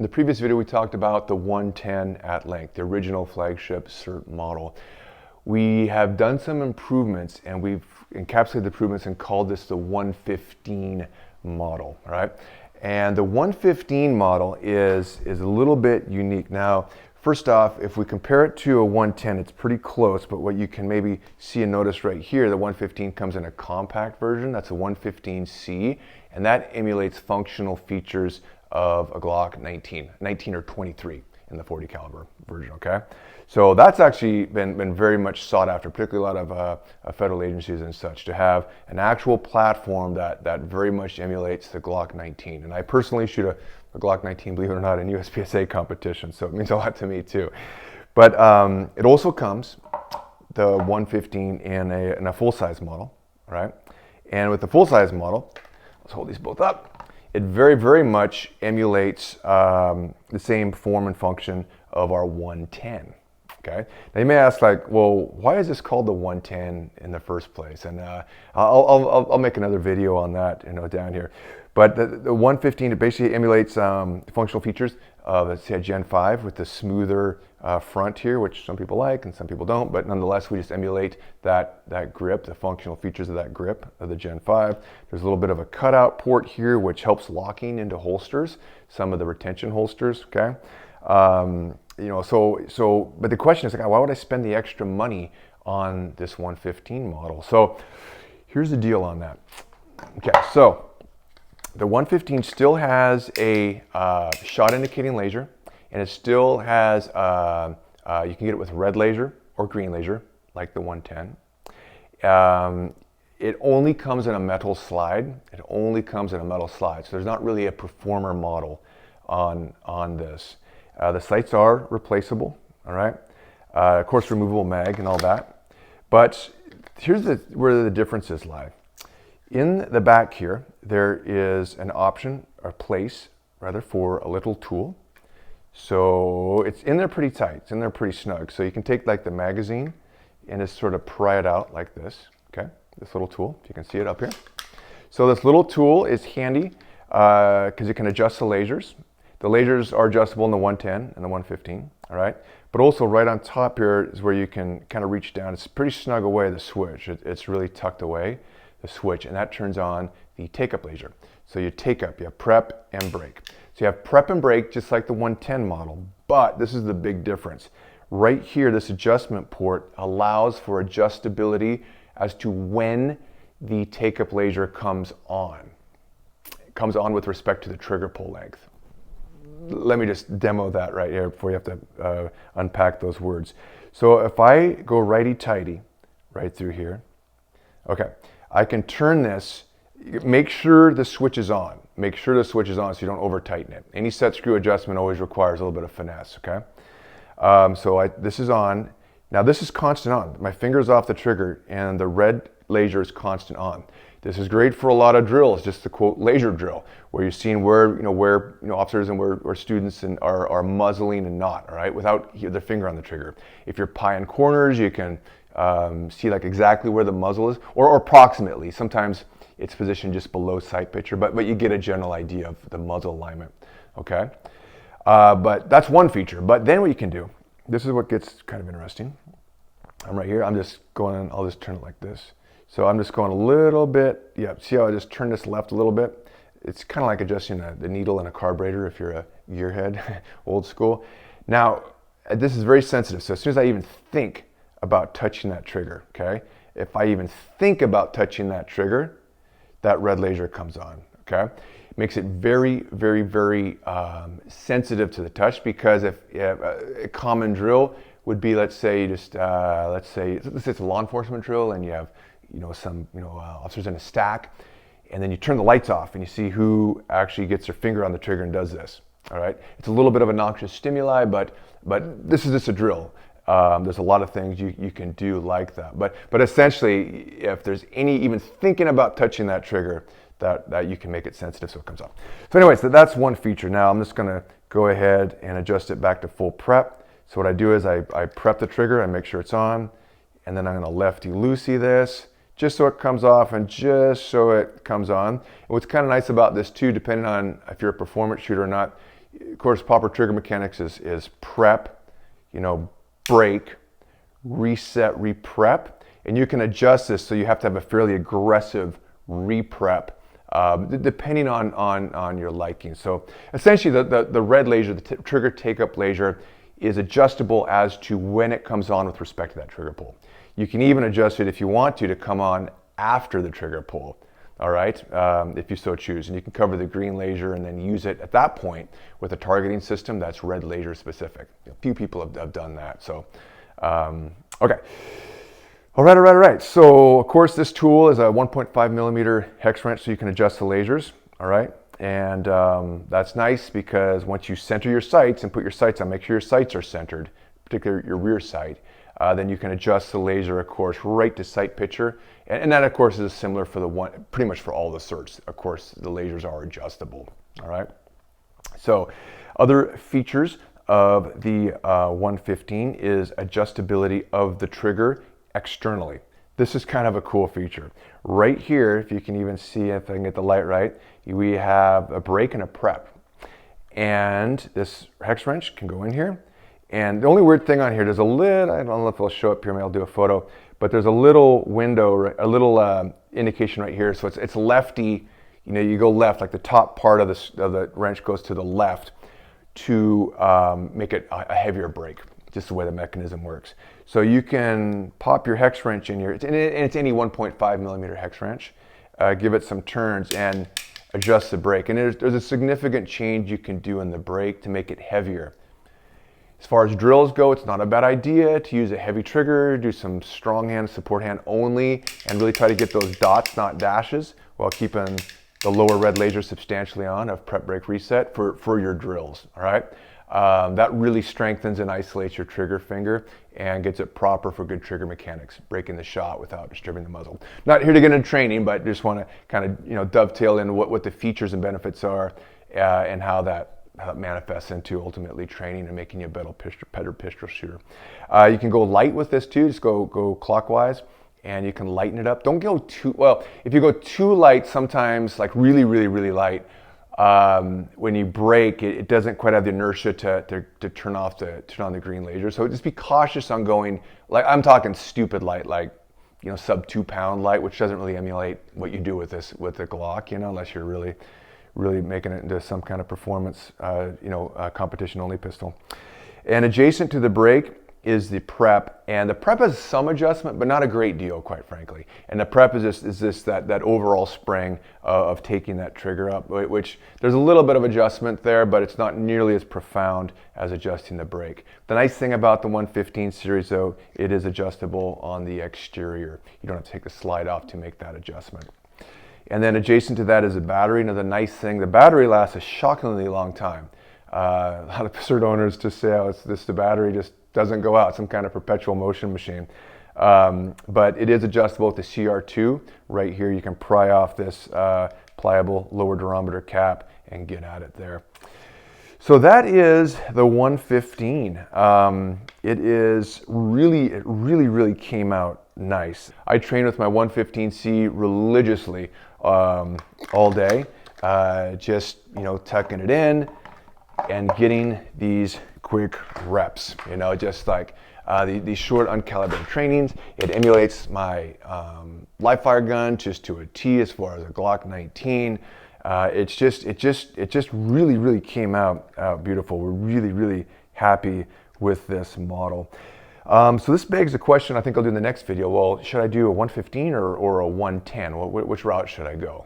In the previous video, we talked about the 110 at length, the original flagship SIRT model. We have done some improvements, and we've encapsulated the improvements and called this the 115 model, all right? And the 115 model is a little bit unique. Now, first off, if we compare it to a 110, it's pretty close, but what you can maybe see and notice right here, the 115 comes in a compact version. That's a 115C, and that emulates functional features of a Glock 19 or 23 in the 40 caliber version, okay? So that's actually been very much sought after, particularly a lot of federal agencies and such, to have an actual platform that very much emulates the Glock 19. And I personally shoot a Glock 19, believe it or not, in USPSA competition, so it means a lot to me too. But it also comes, the 115, in a full-size model, right? And with the full-size model, let's hold these both up. It very, very much emulates the same form and function of our 110. Okay. Now you may ask, like, well, why is this called the 110 in the first place? And I'll make another video on that, down here. But the 115, it basically emulates functional features of, let's say, a Gen 5 with the smoother front here, which some people like and some people don't. But nonetheless, we just emulate that grip, the functional features of that grip of the Gen 5. There's a little bit of a cutout port here, which helps locking into holsters, some of the retention holsters. Okay. But the question is, like, why would I spend the extra money on this 115 model? So here's the deal on that. Okay, so the 115 still has a shot indicating laser, and it still has, you can get it with red laser or green laser, like the 110. It only comes in a metal slide. It only comes in a metal slide, so there's not really a performer model on this. The sights are replaceable, all right? Of course, removable mag and all that. But here's where the differences lie. In the back here, there is an option, or place, rather, for a little tool. So it's in there pretty tight. It's in there pretty snug. So you can take, like, the magazine and just sort of pry it out like this, okay? This little tool, if you can see it up here. So this little tool is handy because it can adjust the lasers. The lasers are adjustable in the 110 and the 115, all right? But also right on top here is where you can kind of reach down. It's pretty snug away, the switch. It's really tucked away, the switch, and that turns on the take-up laser. So you take up, you have prep and break. So you have prep and break just like the 110 model, but this is the big difference. Right here, this adjustment port allows for adjustability as to when the take-up laser comes on. It comes on with respect to the trigger pull length. Let me just demo that right here before you have to unpack those words. So if I go righty-tighty right through here, okay, I can turn this, make sure the switch is on. Make sure the switch is on so you don't over-tighten it. Any set screw adjustment always requires a little bit of finesse, okay? This is on. Now this is constant on. My finger's off the trigger and the red laser is constant on. This is great for a lot of drills, just the quote laser drill, where you're seeing where officers and where students are muzzling and not, all right, without their finger on the trigger. If you're pieing corners, you can see, like, exactly where the muzzle is, or approximately. Sometimes it's positioned just below sight picture, but you get a general idea of the muzzle alignment, okay? But that's one feature. But then what you can do, this is what gets kind of interesting. I'm right here. I'll just turn it like this. So I'm just going a little bit, see how I just turn this left a little bit? It's kind of like adjusting the needle in a carburetor if you're a gearhead, old school. Now, this is very sensitive, so as soon as I even think about touching that trigger, okay? If I even think about touching that trigger, that red laser comes on, okay? It makes it very, very, very sensitive to the touch, because if a common drill would be, let's say it's a law enforcement drill and you have some officers in a stack, and then you turn the lights off and you see who actually gets their finger on the trigger and does this. All right, it's a little bit of a noxious stimuli, but this is just a drill. There's a lot of things you can do like that, but essentially, if there's any even thinking about touching that trigger, that you can make it sensitive so it comes off. So anyways, that's one feature. Now I'm just gonna go ahead and adjust it back to full prep. So what I do is I prep the trigger, I make sure it's on, and then I'm gonna lefty-loosey this, just so it comes off and just so it comes on. And what's kind of nice about this too, depending on if you're a performance shooter or not, of course, proper trigger mechanics is prep, break, reset, reprep, and you can adjust this so you have to have a fairly aggressive reprep depending on your liking. So essentially the red laser, the trigger take-up laser, is adjustable as to when it comes on with respect to that trigger pull. You can even adjust it if you want to come on after the trigger pull, all right, if you so choose. And you can cover the green laser and then use it at that point with a targeting system that's red laser specific. A few people have done that, so okay. All right. So of course this tool is a 1.5 millimeter hex wrench, so you can adjust the lasers, all right? And that's nice because once you center your sights and put your sights on, make sure your sights are centered, particularly your rear sight, then you can adjust the laser, of course, right to sight picture. And that, of course, is similar for pretty much for all the SIRTs. Of course, the lasers are adjustable, all right? So other features of the 115 is adjustability of the trigger externally. This is kind of a cool feature. Right here, if you can even see, if I can get the light right, we have a break and a prep. And this hex wrench can go in here. And the only weird thing on here, there's a little, I don't know if it'll show up here, maybe I'll do a photo, but there's a little window, a little indication right here. So it's lefty, you go left, like the top part of the wrench goes to the left to make it a heavier break, just the way the mechanism works. So you can pop your hex wrench in here, and it's any 1.5 millimeter hex wrench, give it some turns and adjust the brake. And there's a significant change you can do in the brake to make it heavier. As far as drills go, it's not a bad idea to use a heavy trigger, do some strong hand, support hand only, and really try to get those dots, not dashes, while keeping the lower red laser substantially on of prep, break, reset for your drills, all right? That really strengthens and isolates your trigger finger and gets it proper for good trigger mechanics, breaking the shot without disturbing the muzzle. Not here to get into training, but just want to kind of dovetail in what the features and benefits are and how that manifests into ultimately training and making you a better pistol shooter. You can go light with this too, just go clockwise, and you can lighten it up. Don't go too, well, if you go too light sometimes, like really light, when you brake, it doesn't quite have the inertia to turn on the green laser. So just be cautious on going, like I'm talking stupid light, like sub 2 pound light, which doesn't really emulate what you do with the Glock, unless you're really making it into some kind of performance, competition only pistol. And adjacent to the brake is the prep, and the prep has some adjustment, but not a great deal, quite frankly. And the prep is just that overall spring of taking that trigger up, which there's a little bit of adjustment there, but it's not nearly as profound as adjusting the brake. The nice thing about the 115 series, though, it is adjustable on the exterior. You don't have to take the slide off to make that adjustment. And then adjacent to that is a battery. Now the nice thing, the battery lasts a shockingly long time. A lot of SIRT owners just say, oh, the battery just doesn't go out, some kind of perpetual motion machine. But it is adjustable with the CR2. Right here you can pry off this pliable lower durometer cap and get at it there. So that is the 115. It really came out nice. I train with my 115C religiously all day, just tucking it in and getting these quick reps, just like these short uncalibrated trainings. It emulates my live fire gun just to a T as far as a Glock 19. It just really came out beautiful. We're really happy with this model. So this begs the question I think I'll do in the next video. Well, should I do a 115 or a 110? Which route should I go?